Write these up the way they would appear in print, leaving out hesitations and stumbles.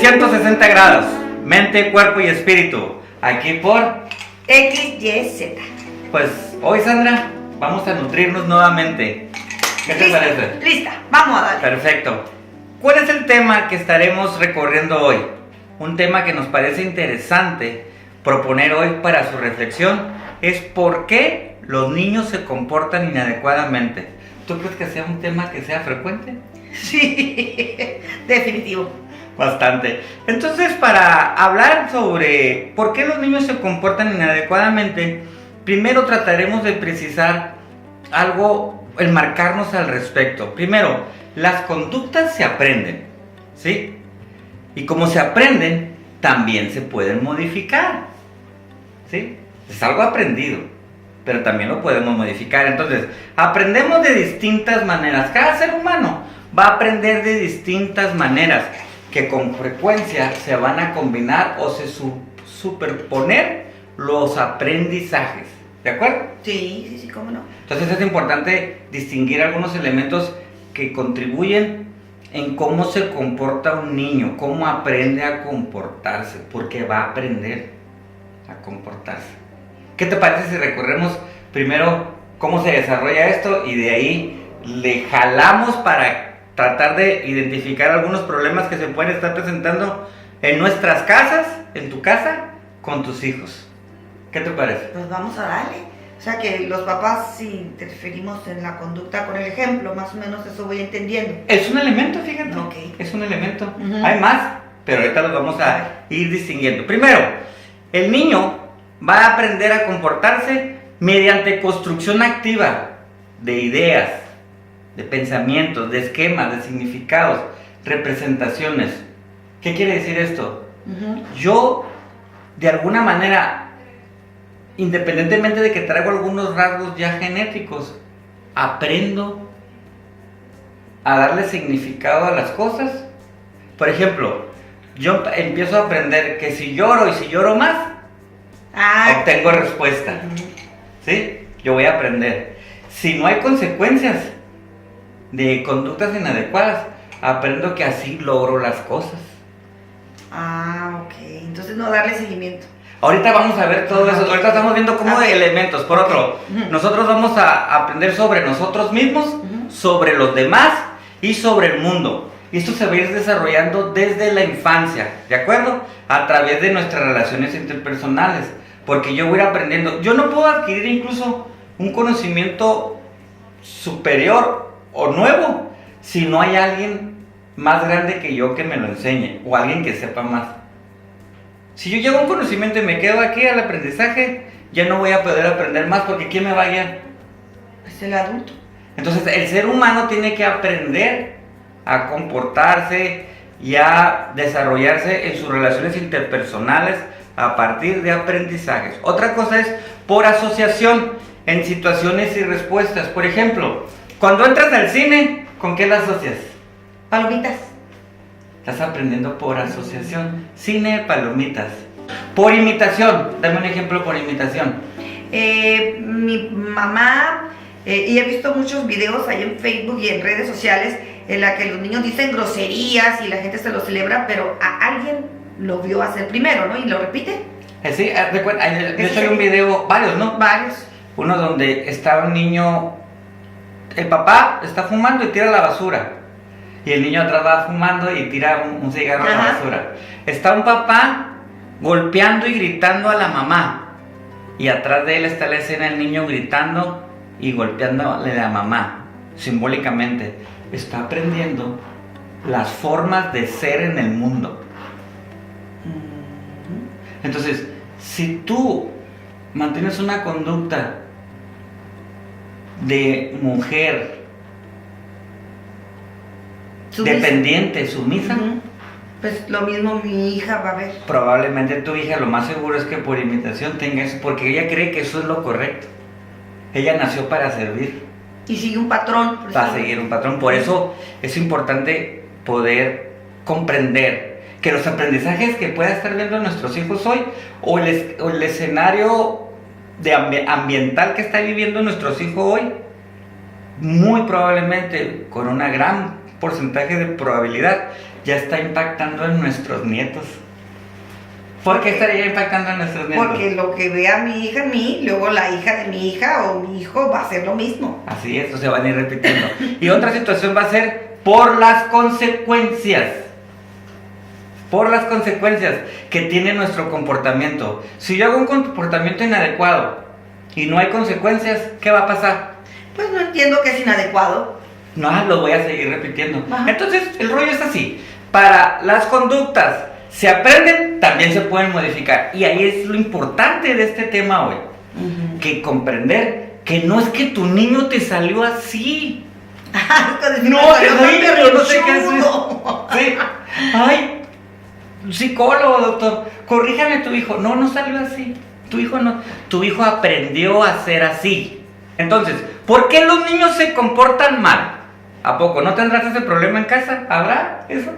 360 grados, mente, cuerpo y espíritu. Aquí por XYZ. Pues hoy, Sandra, vamos a nutrirnos nuevamente. ¿Qué te parece? Lista, vamos a darle. Perfecto. ¿Cuál es el tema que estaremos recorriendo hoy? Un tema que nos parece interesante proponer hoy para su reflexión es por qué los niños se comportan inadecuadamente. ¿Tú crees que sea un tema que sea frecuente? Sí, definitivo. Bastante. Entonces, para hablar sobre por qué los niños se comportan inadecuadamente, primero trataremos de precisar algo, enmarcarnos al respecto. Primero, las conductas se aprenden, ¿sí? Y como se aprenden, también se pueden modificar, ¿sí? Es algo aprendido, pero también lo podemos modificar. Entonces, aprendemos de distintas maneras. Cada ser humano va a aprender de distintas maneras que con frecuencia se van a combinar o se superponer los aprendizajes. ¿De acuerdo? Sí, cómo no. Entonces es importante distinguir algunos elementos que contribuyen en cómo se comporta un niño, cómo aprende a comportarse, porque va a aprender a comportarse. ¿Qué te parece si recorremos primero cómo se desarrolla esto y de ahí le jalamos para tratar de identificar algunos problemas que se pueden estar presentando en nuestras casas, en tu casa, con tus hijos? ¿Qué te parece? Pues vamos a darle. O sea que los papás, si interferimos en la conducta con el ejemplo, más o menos eso voy entendiendo. Es un elemento, fíjate. Okay. Es un elemento. Uh-huh. Hay más, pero ahorita los vamos a ir distinguiendo. Primero, el niño va a aprender a comportarse mediante construcción activa de ideas, de pensamientos, de esquemas, de significados, representaciones. ¿Qué quiere decir esto? Uh-huh. Yo, de alguna manera, independientemente de que traigo algunos rasgos ya genéticos, aprendo a darle significado a las cosas. Por ejemplo, yo empiezo a aprender que si lloro y si lloro más, obtengo respuesta. ¿Sí? Yo voy a aprender. Si no hay consecuencias de conductas inadecuadas, aprendo que así logro las cosas. Ok. Entonces no darle seguimiento. Ahorita vamos a ver todo eso. Ahorita estamos viendo cómo de elementos. Por otro, nosotros vamos a aprender sobre nosotros mismos, sobre los demás y sobre el mundo. Y esto se va a ir desarrollando desde la infancia, ¿de acuerdo? A través de nuestras relaciones interpersonales. Porque yo voy a ir aprendiendo. Yo no puedo adquirir incluso un conocimiento superior o nuevo si no hay alguien más grande que yo que me lo enseñe o alguien que sepa más. Si yo llevo un conocimiento y me quedo aquí al aprendizaje, ya no voy a poder aprender más porque ¿quién me va a guiar? Es el adulto. Entonces el ser humano tiene que aprender a comportarse y a desarrollarse en sus relaciones interpersonales a partir de aprendizajes. Otra cosa es por asociación en situaciones y respuestas. Por ejemplo, cuando entras al cine, ¿con qué la asocias? Palomitas. Estás aprendiendo por asociación. Cine, palomitas. Por imitación. Dame un ejemplo por imitación. Mi mamá, y he visto muchos videos ahí en Facebook y en redes sociales en la que los niños dicen groserías y la gente se lo celebra, pero a alguien lo vio hacer primero, ¿no? Y lo repite. Sí, de hecho hay un video, varios, ¿no? Varios. Uno donde está un niño, el papá está fumando y tira la basura. Y el niño atrás va fumando y tira un cigarro a la basura. Está un papá golpeando y gritando a la mamá. Y atrás de él está la escena del niño gritando y golpeándole a la mamá, simbólicamente. Está aprendiendo las formas de ser en el mundo. Entonces, si tú mantienes una conducta de mujer dependiente, sumisa, pues lo mismo mi hija va a ver. Probablemente tu hija lo más seguro es que por imitación tenga eso, porque ella cree que eso es lo correcto. Ella nació para servir. Y sigue un patrón. Va a seguir un patrón. Por eso es importante poder comprender que los aprendizajes que pueda estar viendo nuestros hijos hoy, o el escenario ambiental que está viviendo nuestros hijos hoy, muy probablemente con una gran porcentaje de probabilidad ya está impactando en nuestros nietos. ¿Por qué estaría impactando en nuestros nietos? Porque lo que vea mi hija en mí, luego la hija de mi hija o mi hijo va a hacer lo mismo. Así es, se van a ir repitiendo. Y otra situación va a ser por las consecuencias. Por las consecuencias que tiene nuestro comportamiento. Si yo hago un comportamiento inadecuado y no hay consecuencias, ¿qué va a pasar? Pues no entiendo que es inadecuado. No, lo voy a seguir repitiendo. Ajá. Entonces, el rollo es así. Para las conductas se aprenden, también se pueden modificar. Y ahí es lo importante de este tema hoy. Que comprender que no es que tu niño te salió así. No, es no sé qué hacer. Sí. Ay, psicólogo, doctor, corríjame a tu hijo. No, no salió así. Tu hijo no. Tu hijo aprendió a ser así. Entonces, ¿por qué los niños se comportan mal? ¿A poco? ¿No tendrás ese problema en casa? ¿Habrá eso?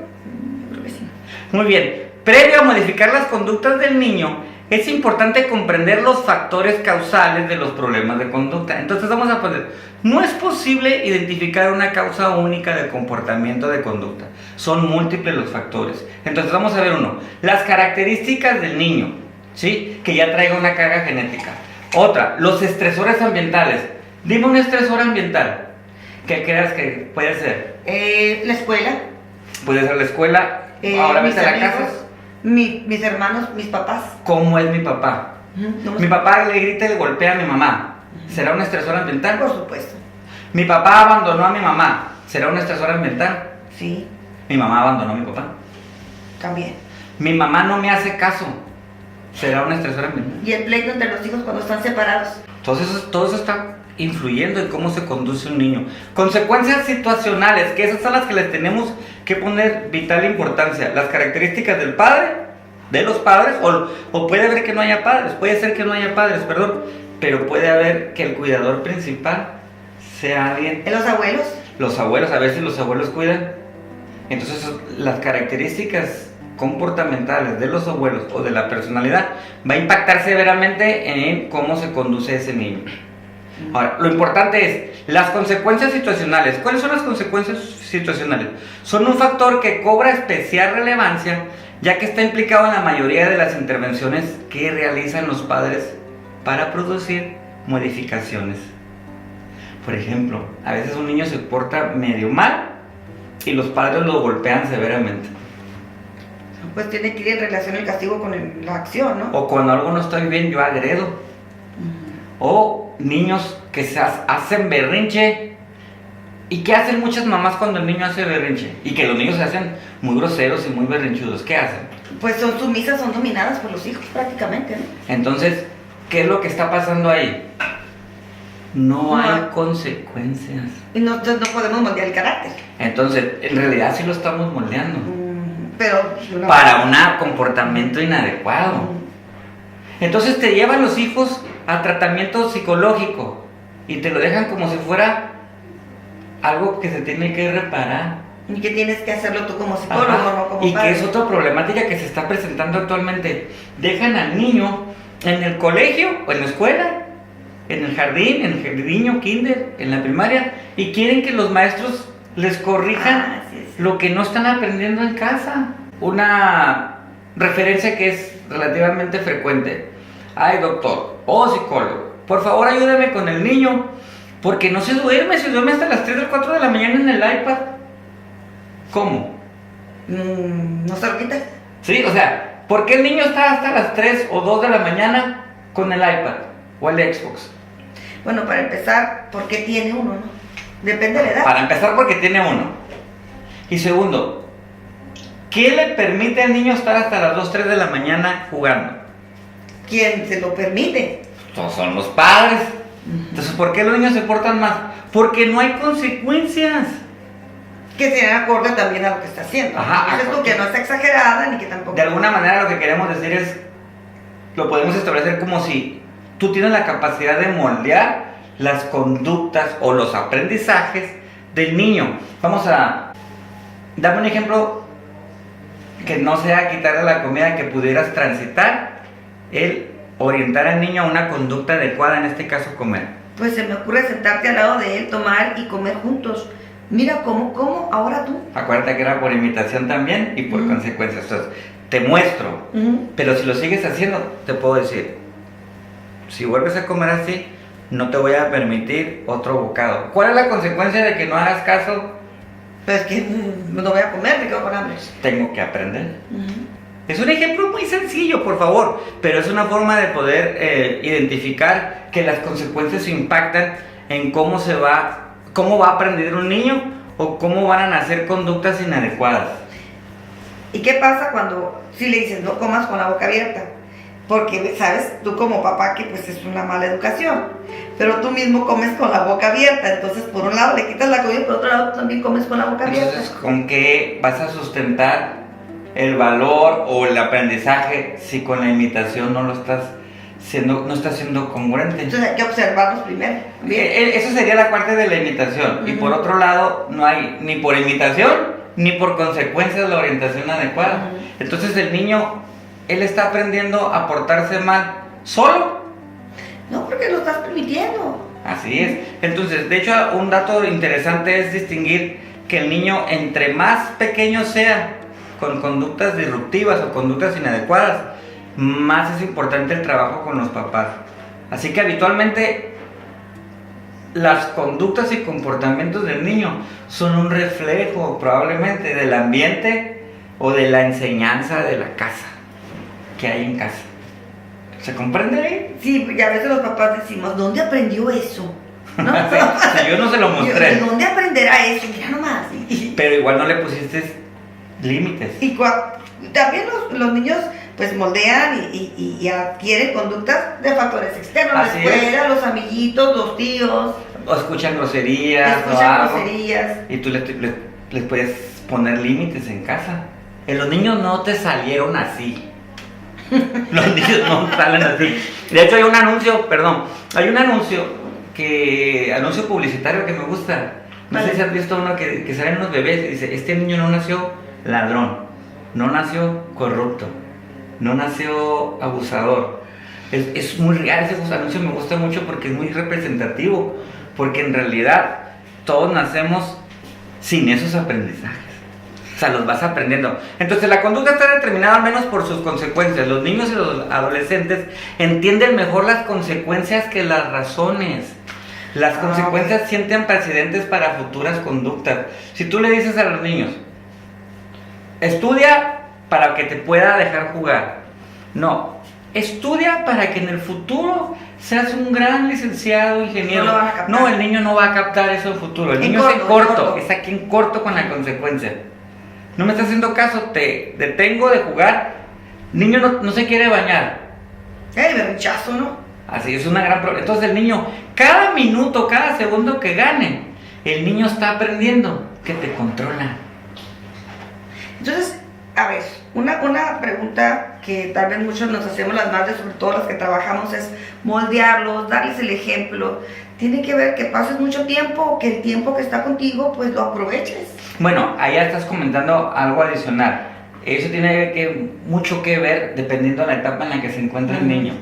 Creo que sí. Muy bien. Previo a modificar las conductas del niño, es importante comprender los factores causales de los problemas de conducta. Entonces vamos a poner, no es posible identificar una causa única de comportamiento de conducta. Son múltiples los factores. Entonces vamos a ver uno, las características del niño, ¿sí? Que ya traiga una carga genética. Otra, los estresores ambientales. Dime un estresor ambiental que creas que puede ser. La escuela. Puede ser la escuela. Ahora mis vete a la amigos, casa. mis hermanos, mis papás. ¿Cómo es mi papá? No Mi papá le grita y le golpea a mi mamá. ¿Será un estresor ambiental? Por supuesto. Mi papá abandonó a mi mamá. ¿Será un estresor ambiental? Sí, Mi mamá abandonó a mi papá. también. Mi mamá no me hace caso. ¿Será un estresor ambiental? Y el pleito entre los hijos cuando están separados. Entonces todo eso está influyendo en cómo se conduce un niño. Consecuencias situacionales, que esas son las que les tenemos que poner vital importancia. Las características del padre, de los padres, o puede haber que no haya padres, puede ser que no haya padres, perdón, pero puede haber que el cuidador principal sea alguien. ¿En los abuelos? Los abuelos, a ver si los abuelos cuidan. Entonces las características comportamentales de los abuelos o de la personalidad va a impactar severamente en cómo se conduce ese niño. Ahora, lo importante es las consecuencias situacionales. ¿Cuáles son las consecuencias situacionales? Son un factor que cobra especial relevancia, ya que está implicado en la mayoría de las intervenciones que realizan los padres para producir modificaciones. Por ejemplo, a veces un niño se porta medio mal y los padres lo golpean severamente. Pues tiene que ir en relación el castigo con la acción, ¿no? O cuando algo no está bien, yo agredo. O niños que se hacen berrinche. ¿Y qué hacen muchas mamás cuando el niño hace berrinche? Y que los niños se hacen muy groseros y muy berrinchudos. ¿Qué hacen? Pues son sumisas, son dominadas por los hijos prácticamente, ¿no? Entonces, ¿qué es lo que está pasando ahí? No No hay hay. consecuencias. Y no podemos moldear el carácter. Entonces, en realidad sí lo estamos moldeando. Pero Para un comportamiento inadecuado. Entonces te llevan los hijos a tratamiento psicológico y te lo dejan como si fuera algo que se tiene que reparar. Y que tienes que hacerlo tú como psicólogo, Ajá. no como Y padre. que es otra problemática que se está presentando actualmente. Dejan al niño en el colegio o en la escuela, en el jardín, en el niño kinder, en la primaria, y quieren que los maestros les corrijan Sí. lo que no están aprendiendo en casa. Una referencia que es relativamente frecuente. Ay, doctor o psicólogo, por favor ayúdame con el niño, porque no se duerme hasta las 3 o 4 de la mañana en el iPad. ¿Cómo? No se lo quitas. Sí, o sea, ¿por qué el niño está hasta las 3 o 2 de la mañana con el iPad o el Xbox? Bueno, para empezar, ¿por qué tiene uno, no? Depende de la edad. Para empezar, porque tiene uno. Y segundo, ¿qué le permite al niño estar hasta las 2, 3 de la mañana jugando? ¿Quién se lo permite? Pues son los padres. Entonces, ¿por qué los niños se portan más? Porque no hay consecuencias. Que sea acorde también a lo que está haciendo. Ajá, Dices tú que no está exagerada ni que tampoco. De alguna manera lo que queremos decir es, lo podemos establecer como si tú tienes la capacidad de moldear las conductas o los aprendizajes del niño. Vamos a darme un ejemplo que no sea quitarle la comida, que pudieras transitar el orientar al niño a una conducta adecuada, en este caso comer. Pues se me ocurre sentarte al lado de él, tomar y comer juntos. mira cómo, ahora tú. Acuérdate que era por imitación también y por consecuencias. Entonces, te muestro, pero si lo sigues haciendo, te puedo decir, si vuelves a comer así, no te voy a permitir otro bocado. ¿Cuál es la consecuencia de que no hagas caso? Pues que no voy a comer, me quedo con hambre. Tengo que aprender. Es un ejemplo muy sencillo, por favor, pero es una forma de poder identificar que las consecuencias impactan en cómo va a aprender un niño o cómo van a nacer conductas inadecuadas. ¿Y qué pasa cuando si le dices no comas con la boca abierta? Porque, ¿sabes? Tú como papá que pues es una mala educación, pero tú mismo comes con la boca abierta, entonces por un lado le quitas la comida y por otro lado tú también comes con la boca abierta. Entonces, ¿con qué vas a sustentar el valor o el aprendizaje si con la imitación no estás siendo congruente? Entonces hay que observarlos primero. Eso sería la parte de la imitación. Y por otro lado, no hay ni por imitación ni por consecuencias la orientación adecuada. Entonces el niño, él está aprendiendo a portarse mal solo. No, porque lo estás permitiendo. Así es. Entonces, de hecho, un dato interesante es distinguir que el niño, entre más pequeño sea, con conductas disruptivas o conductas inadecuadas, más es importante el trabajo con los papás. Así que habitualmente las conductas y comportamientos del niño son un reflejo probablemente del ambiente o de la enseñanza de la casa que hay en casa. ¿Se comprende? Sí, y a veces los papás decimos, ¿dónde aprendió eso? ¿No? Si yo no se lo mostré. ¿De dónde aprenderá eso? Mira nomás. Pero igual no le pusiste límites. Y también los niños pues moldean y adquieren conductas de factores externos, la escuela, los amiguitos, los tíos. O escuchan groserías. Y tú les puedes poner límites en casa. Los niños no te salieron así. Los niños no salen así. De hecho hay un anuncio publicitario que me gusta. No sé si han visto uno que salen unos bebés y dice, este niño no nació ladrón, no nació corrupto, no nació abusador. Es muy real, ese anuncio me gusta mucho porque es muy representativo, porque en realidad todos nacemos sin esos aprendizajes. O sea, los vas aprendiendo. Entonces la conducta está determinada al menos por sus consecuencias. Los niños y los adolescentes entienden mejor las consecuencias que las razones. Las consecuencias sienten precedentes para futuras conductas. Si tú le dices a los niños, estudia para que te pueda dejar jugar. No, estudia para que en el futuro seas un gran licenciado, ingeniero. No, el niño no va a captar eso en el futuro. El niño es en corto, es aquí en corto con la consecuencia. No me está haciendo caso, te detengo de jugar. Niño no se quiere bañar. Berrinchazo, ¿no? Así es una gran problema. Entonces el niño, cada minuto, cada segundo que gane, el niño está aprendiendo que te controla. Entonces, a ver, una pregunta que tal vez muchos nos hacemos las madres, sobre todo las que trabajamos, es moldearlos, darles el ejemplo. Tiene que ver que pases mucho tiempo, que el tiempo que está contigo, pues lo aproveches. Bueno, ahí ya estás comentando algo adicional. Eso tiene mucho que ver dependiendo de la etapa en la que se encuentra el niño.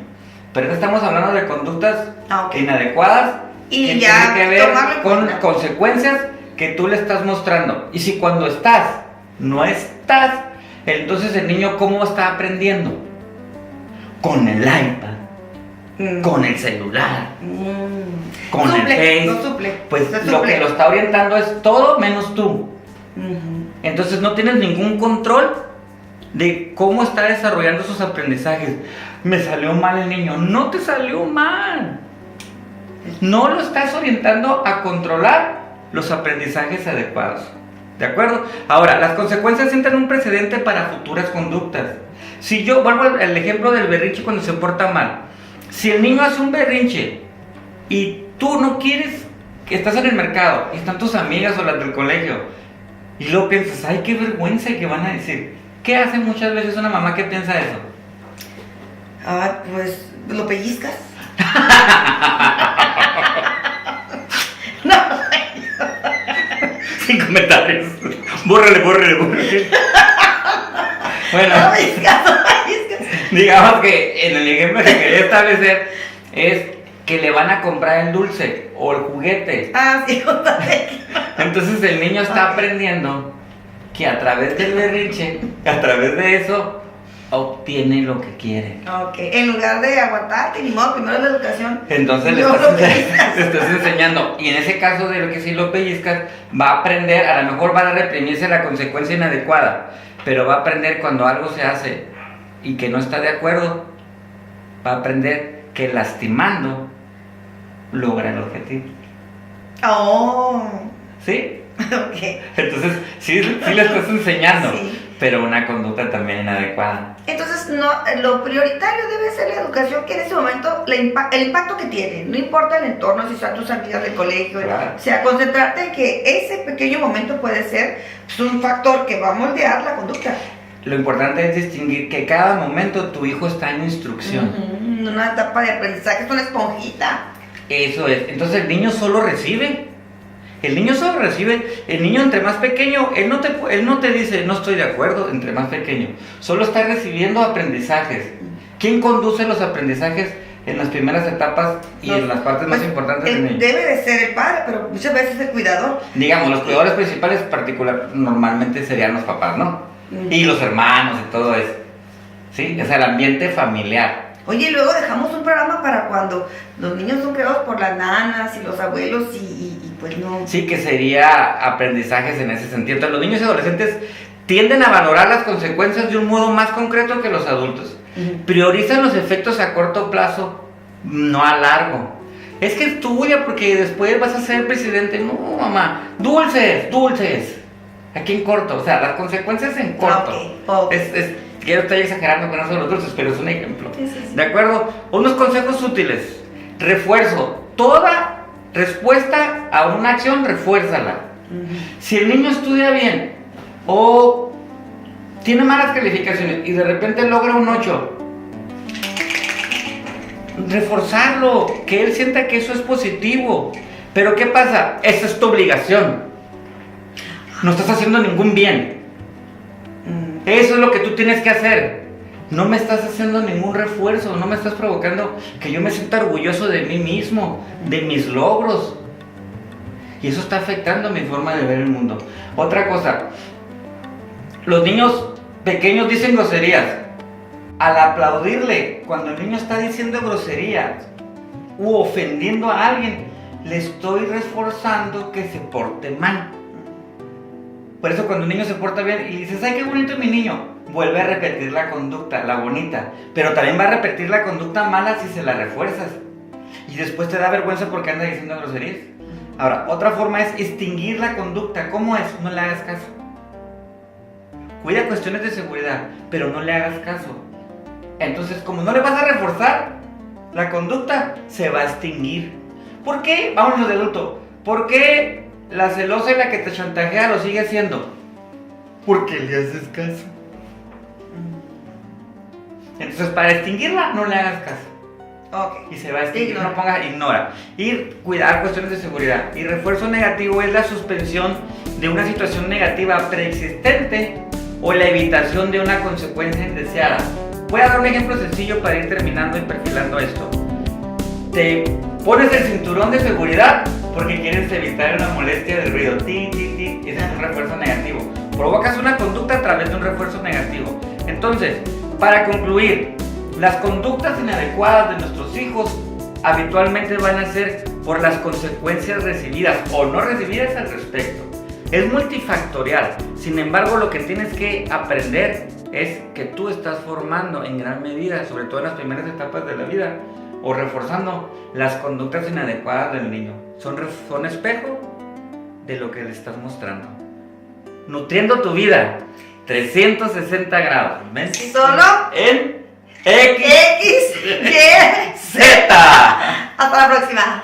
Pero estamos hablando de conductas inadecuadas y que ya tienen que ver con consecuencias que tú le estás mostrando. Y si cuando no estás, entonces el niño ¿cómo está aprendiendo? Con el iPad, con el celular, con el Face. Pues lo que lo está orientando es todo menos tú. Entonces no tienes ningún control de cómo está desarrollando sus aprendizajes. Me salió mal el niño. No te salió mal. No lo estás orientando a controlar los aprendizajes adecuados. ¿De acuerdo? Ahora, las consecuencias sientan un precedente para futuras conductas. Si yo vuelvo al ejemplo del berrinche cuando se porta mal. Si el niño hace un berrinche y tú no quieres, que estás en el mercado y están tus amigas o las del colegio y luego piensas, ay, qué vergüenza, ¿y qué van a decir? ¿Qué hace muchas veces una mamá que piensa eso? Pues lo pellizcas. No. Sin comentarios. Bórrale. Bueno, no, digamos que en el ejemplo que quería establecer es que le van a comprar el dulce o el juguete. Ah, sí, justamente. Entonces el niño está aprendiendo que a través del berrinche, a través de eso, obtiene lo que quiere. Ok, en lugar de aguantarte, ni modo, primero la educación. Entonces le estás enseñando. Y en ese caso de lo que si lo pellizcas, va a aprender, a lo mejor va a reprimirse la consecuencia inadecuada, pero va a aprender cuando algo se hace y que no está de acuerdo, va a aprender que lastimando logra el objetivo. Oh. ¿Sí? Ok. Entonces, sí le estás enseñando, Sí. pero una conducta también inadecuada. Entonces, no, lo prioritario debe ser la educación, que en ese momento el impacto que tiene, no importa el entorno, si son tus amigas del colegio, Claro. o sea, concentrarte en que ese pequeño momento puede ser pues, un factor que va a moldear la conducta. Lo importante es distinguir que cada momento tu hijo está en instrucción. Ujú, una etapa de aprendizaje, es una esponjita. Eso es. Entonces el niño solo recibe. El niño solo recibe. El niño entre más pequeño, él no te dice no estoy de acuerdo, entre más pequeño. Solo está recibiendo aprendizajes. ¿Quién conduce los aprendizajes en las primeras etapas y en las partes más importantes del niño? Debe de ser el padre, pero muchas veces el cuidador. Digamos, los cuidadores principales normalmente serían los papás, ¿no? Y los hermanos y todo eso. ¿Sí? Es el ambiente familiar. Oye, y luego dejamos un programa para cuando los niños son creados por las nanas y los abuelos y pues no. Sí, que sería aprendizajes en ese sentido. Entonces, los niños y adolescentes tienden a valorar las consecuencias de un modo más concreto que los adultos. Priorizan los efectos a corto plazo, no a largo. Es que estudia porque después vas a ser presidente. No, mamá. Dulces, dulces. Aquí en corto. O sea, las consecuencias en corto. Okay. Quiero estar exagerando con eso de los dulces, pero es un ejemplo. Sí. ¿De acuerdo? Unos consejos útiles. Refuerzo. Toda respuesta a una acción, refuérzala. Si el niño estudia bien o tiene malas calificaciones y de repente logra un 8, reforzarlo, que él sienta que eso es positivo. Pero ¿qué pasa? Esa es tu obligación. No estás haciendo ningún bien. Eso es lo que tú tienes que hacer. No me estás haciendo ningún refuerzo, no me estás provocando que yo me sienta orgulloso de mí mismo, de mis logros. Y eso está afectando mi forma de ver el mundo. Otra cosa, los niños pequeños dicen groserías. Al aplaudirle, cuando el niño está diciendo groserías u ofendiendo a alguien, le estoy reforzando que se porte mal. Por eso cuando un niño se porta bien y dices, ay, qué bonito mi niño, vuelve a repetir la conducta, la bonita. Pero también va a repetir la conducta mala si se la refuerzas. Y después te da vergüenza porque anda diciendo groserías. Ahora, otra forma es extinguir la conducta. ¿Cómo es? No le hagas caso. Cuida cuestiones de seguridad, pero no le hagas caso. Entonces, como no le vas a reforzar la conducta, se va a extinguir. ¿Por qué? Vámonos de adulto. ¿Por qué la celosa y la que te chantajea lo sigue haciendo? Porque le haces caso. Entonces, para extinguirla, no le hagas caso. Okay. Y se va a extinguir. Ignora. No pongas, ignora. Y cuidar cuestiones de seguridad. Y refuerzo negativo es la suspensión de una situación negativa preexistente o la evitación de una consecuencia indeseada. Voy a dar un ejemplo sencillo para ir terminando y perfilando esto. Te pones el cinturón de seguridad porque quieres evitar una molestia del ruido. Ti, ti, ti. Ese es un refuerzo negativo. Provocas una conducta a través de un refuerzo negativo. Entonces, para concluir, las conductas inadecuadas de nuestros hijos habitualmente van a ser por las consecuencias recibidas o no recibidas al respecto. Es multifactorial. Sin embargo, lo que tienes que aprender es que tú estás formando en gran medida, sobre todo en las primeras etapas de la vida, o reforzando las conductas inadecuadas del niño. Son espejo de lo que le estás mostrando. Nutriendo tu vida 360 grados. ¿Ven? Solo en X, Y, Z. hasta la próxima.